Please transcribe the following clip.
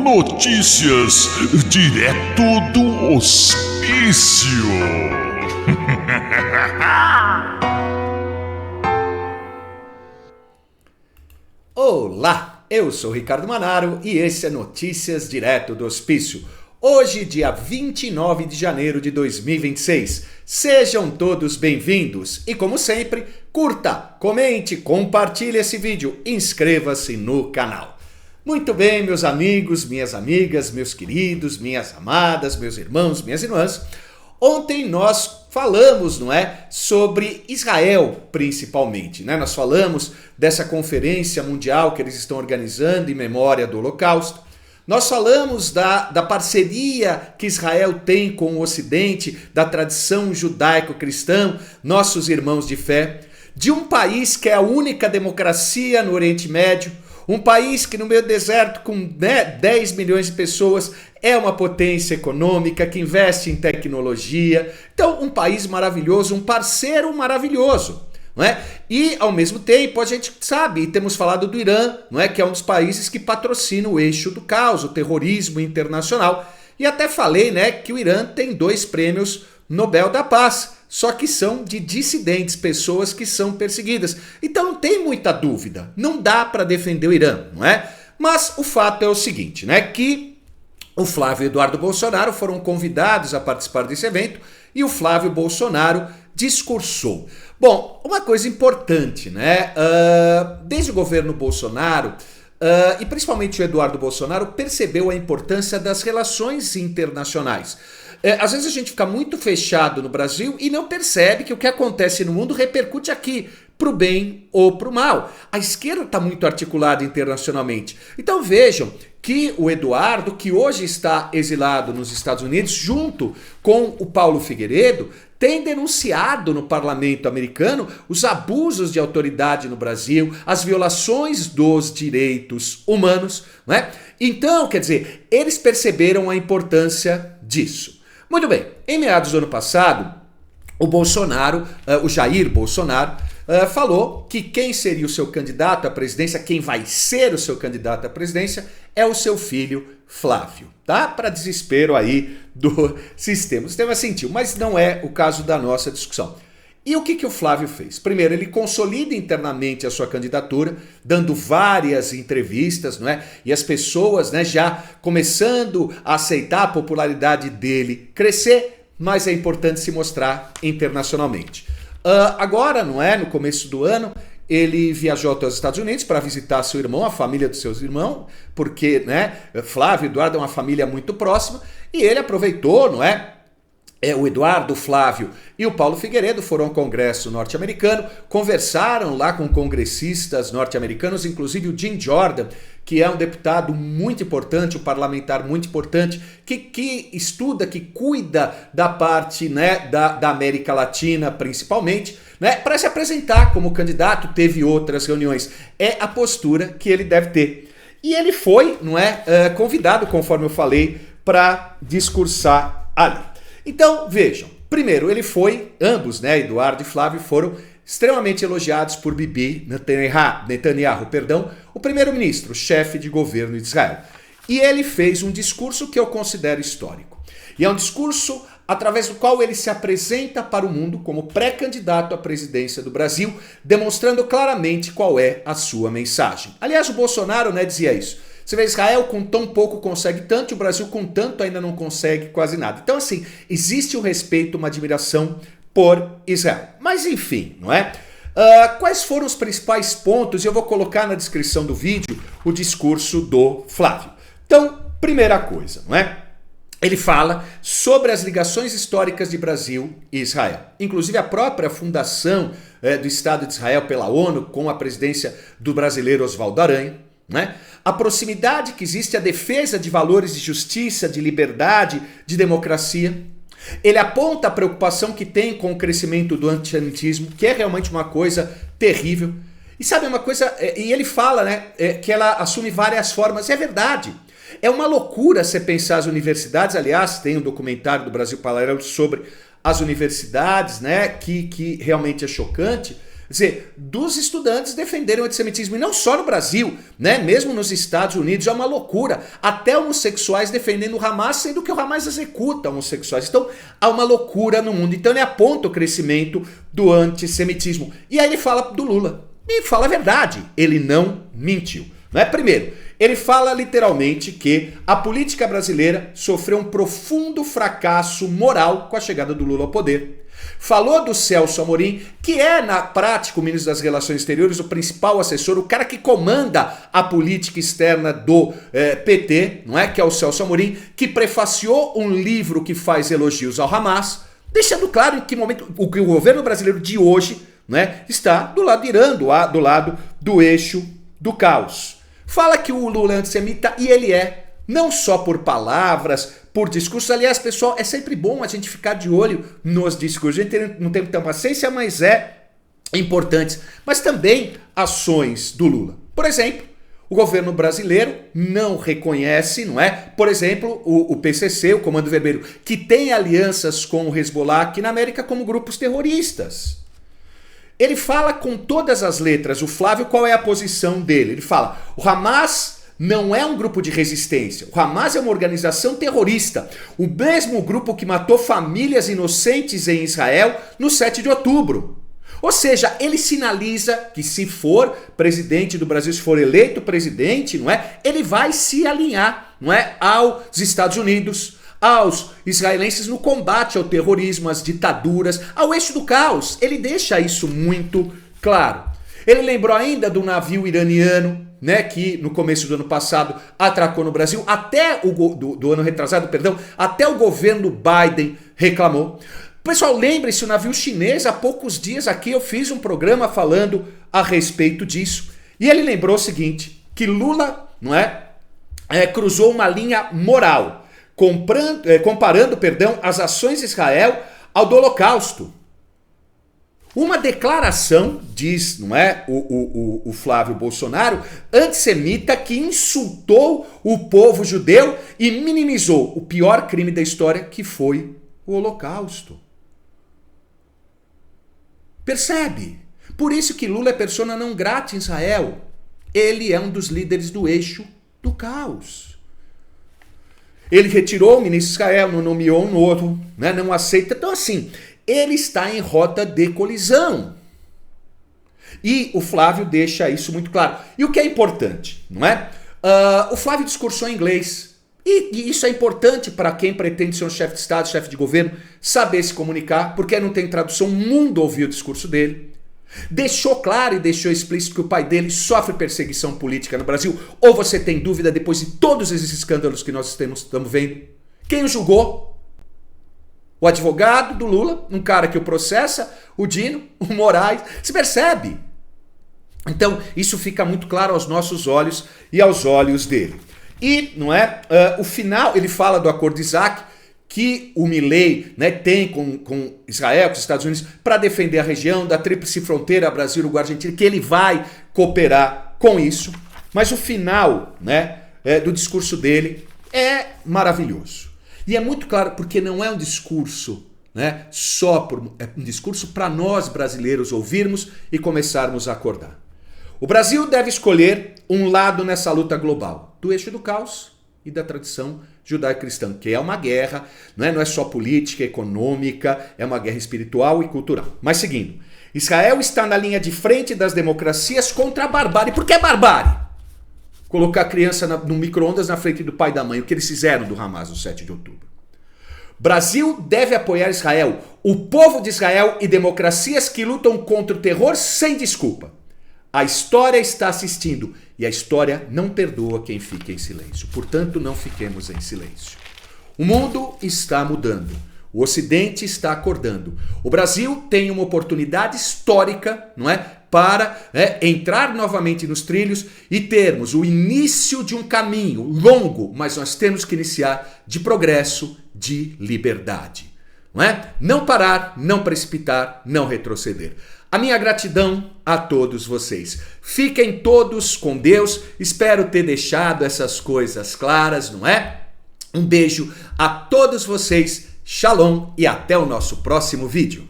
Notícias direto do hospício. Olá, eu sou Ricardo Manaro e esse é Notícias direto do hospício. Hoje, dia 29 de janeiro de 2026. Sejam todos bem-vindos e, como sempre, curta, comente, compartilhe esse vídeo, inscreva-se no canal. Muito bem, meus amigos, minhas amigas, meus queridos, minhas amadas, meus irmãos, minhas irmãs. Ontem nós falamos, não é, sobre Israel principalmente, né? Nós falamos dessa conferência mundial que eles estão organizando em memória do Holocausto. Nós falamos da parceria que Israel tem com o Ocidente, da tradição judaico-cristã, nossos irmãos de fé, de um país que é a única democracia no Oriente Médio, um país que no meio do deserto, com 10 milhões de pessoas, é uma potência econômica, que investe em tecnologia. Então, um país maravilhoso, um parceiro maravilhoso. Não é? E, ao mesmo tempo, a gente sabe, e temos falado do Irã, não é? Que é um dos países que patrocina o eixo do caos, o terrorismo internacional. E até falei, né, que o Irã tem 2 prêmios Nobel da Paz, só que são de dissidentes, pessoas que são perseguidas. Então não tem muita dúvida, não dá para defender o Irã, não é? Mas o fato é o seguinte, né, que o Flávio e o Eduardo Bolsonaro foram convidados a participar desse evento e o Flávio Bolsonaro discursou. Bom, uma coisa importante, né? Desde o governo Bolsonaro, e principalmente o Eduardo Bolsonaro, percebeu a importância das relações internacionais. Às vezes a gente fica muito fechado no Brasil e não percebe que o que acontece no mundo repercute aqui, para o bem ou para o mal. A esquerda está muito articulada internacionalmente. Então vejam que o Eduardo, que hoje está exilado nos Estados Unidos, junto com o Paulo Figueiredo, tem denunciado no parlamento americano os abusos de autoridade no Brasil, as violações dos direitos humanos, né? Então, quer dizer, eles perceberam a importância disso. Muito bem, em meados do ano passado, o Jair Bolsonaro, falou que quem seria o seu candidato à presidência, quem vai ser o seu candidato à presidência, é o seu filho Flávio, tá? Para desespero aí do sistema. O sistema sentiu, mas não é o caso da nossa discussão. E o que o Flávio fez? Primeiro, ele consolida internamente a sua candidatura, dando várias entrevistas, não é? E as pessoas, né, já começando a aceitar a popularidade dele crescer, mas é importante se mostrar internacionalmente. Agora, não é? No começo do ano, ele viajou até os Estados Unidos para visitar seu irmão, a família dos seus irmãos, porque, né, Flávio e Eduardo é uma família muito próxima, e ele aproveitou, não é? O Eduardo, o Flávio e o Paulo Figueiredo foram ao Congresso norte-americano, conversaram lá com congressistas norte-americanos, inclusive o Jim Jordan, que é um deputado muito importante, um parlamentar muito importante, que estuda, que cuida da parte, né, da América Latina principalmente, né, para se apresentar como candidato. Teve outras reuniões. É a postura que ele deve ter. E ele foi, não é, convidado, conforme eu falei, para discursar ali. Então, vejam, primeiro ambos, né, Eduardo e Flávio, foram extremamente elogiados por Bibi Netanyahu, o primeiro-ministro, chefe de governo de Israel. E ele fez um discurso que eu considero histórico. E é um discurso através do qual ele se apresenta para o mundo como pré-candidato à presidência do Brasil, demonstrando claramente qual é a sua mensagem. Aliás, o Bolsonaro, né, dizia isso. Você vê, Israel com tão pouco consegue tanto, e o Brasil com tanto ainda não consegue quase nada. Então, assim, existe um respeito, uma admiração por Israel. Mas, enfim, não é? Quais foram os principais pontos? Eu vou colocar na descrição do vídeo o discurso do Flávio. Então, primeira coisa, não é? Ele fala sobre as ligações históricas de Brasil e Israel. Inclusive a própria fundação do Estado de Israel pela ONU, com a presidência do brasileiro Oswaldo Aranha, né? A proximidade que existe, a defesa de valores de justiça, de liberdade, de democracia. Ele aponta a preocupação que tem com o crescimento do antissemitismo, que é realmente uma coisa terrível. E sabe uma coisa, e ele fala, né, que ela assume várias formas, e é verdade. É uma loucura você pensar as universidades, aliás, tem um documentário do Brasil Paralelo sobre as universidades, né, que realmente é chocante, Quer dizer, dos estudantes defenderem o antissemitismo, e não só no Brasil, né? Mesmo nos Estados Unidos é uma loucura. Até homossexuais defendendo o Hamas, sendo que o Hamas executa homossexuais. Então há uma loucura no mundo. Então ele aponta o crescimento do antissemitismo. E aí ele fala do Lula. E fala a verdade, ele não mentiu. Não é? Primeiro, ele fala literalmente que a política brasileira sofreu um profundo fracasso moral com a chegada do Lula ao poder. Falou do Celso Amorim, que é, na prática, o ministro das Relações Exteriores, o principal assessor, o cara que comanda a política externa do PT, não é? Que é o Celso Amorim, que prefaciou um livro que faz elogios ao Hamas, deixando claro em que momento o governo brasileiro de hoje, né, está do lado irando, do lado do eixo do caos. Fala que o Lula é antissemita, e ele é, não só por palavras, por discursos. Aliás, pessoal, é sempre bom a gente ficar de olho nos discursos. A gente não tem muita paciência, mas é importante. Mas também ações do Lula. Por exemplo, o governo brasileiro não reconhece, não é? Por exemplo, o PCC, o Comando Vermelho, que tem alianças com o Hezbollah aqui na América como grupos terroristas. Ele fala com todas as letras, o Flávio, qual é a posição dele? Ele fala, o Hamas não é um grupo de resistência, o Hamas é uma organização terrorista, o mesmo grupo que matou famílias inocentes em Israel no 7 de outubro. Ou seja, ele sinaliza que se for presidente do Brasil, se for eleito presidente, não é? Ele vai se alinhar, não é? Aos Estados Unidos, aos israelenses no combate ao terrorismo, às ditaduras, ao eixo do caos. Ele deixa isso muito claro. Ele lembrou ainda do navio iraniano, né, que no começo do ano passado atracou no Brasil, até do ano retrasado, perdão, até o governo Biden reclamou. Pessoal, lembre-se, o navio chinês, há poucos dias aqui eu fiz um programa falando a respeito disso. E ele lembrou o seguinte, que Lula, não cruzou uma linha moral, comparando, as ações de Israel ao do Holocausto. Uma declaração, diz, não é, o Flávio Bolsonaro, antissemita, que insultou o povo judeu e minimizou o pior crime da história, que foi o Holocausto. Percebe? Por isso que Lula é persona não grata em Israel. Ele é um dos líderes do eixo do caos. Ele retirou o ministro de Israel, não nomeou um novo, né? Não aceita. Então, assim, ele está em rota de colisão. E o Flávio deixa isso muito claro. E o que é importante, não é? O Flávio discursou em inglês. E isso é importante para quem pretende ser um chefe de Estado, chefe de governo, saber se comunicar, porque não tem tradução, o mundo ouviu o discurso dele. Deixou claro e deixou explícito que o pai dele sofre perseguição política no Brasil. Ou você tem dúvida depois de todos esses escândalos que nós estamos vendo? Quem o julgou? O advogado do Lula, um cara que o processa, o Dino, o Moraes. Se percebe? Então, isso fica muito claro aos nossos olhos e aos olhos dele. E, não é? O final, ele fala do acordo de Isaac, que o Milei, né, tem com Israel, com os Estados Unidos, para defender a região da tríplice fronteira, Brasil, Uruguai, Argentina, que ele vai cooperar com isso. Mas o final, né, do discurso dele é maravilhoso. E é muito claro, porque não é um discurso, né, é um discurso para nós brasileiros ouvirmos e começarmos a acordar. O Brasil deve escolher um lado nessa luta global, do eixo do caos e da tradição judaico-cristã, que é uma guerra, não é só política, econômica, é uma guerra espiritual e cultural. Mas seguindo, Israel está na linha de frente das democracias contra a barbárie. Por que barbárie? Colocar a criança no micro-ondas na frente do pai e da mãe, o que eles fizeram do Hamas no 7 de outubro. Brasil deve apoiar Israel, o povo de Israel e democracias que lutam contra o terror sem desculpa. A história está assistindo e a história não perdoa quem fica em silêncio. Portanto, não fiquemos em silêncio. O mundo está mudando. O Ocidente está acordando. O Brasil tem uma oportunidade histórica, não é, para entrar novamente nos trilhos e termos o início de um caminho longo, mas nós temos que iniciar de progresso, de liberdade. Não é? Não parar, não precipitar, não retroceder. A minha gratidão a todos vocês. Fiquem todos com Deus. Espero ter deixado essas coisas claras, não é? Um beijo a todos vocês. Shalom e até o nosso próximo vídeo.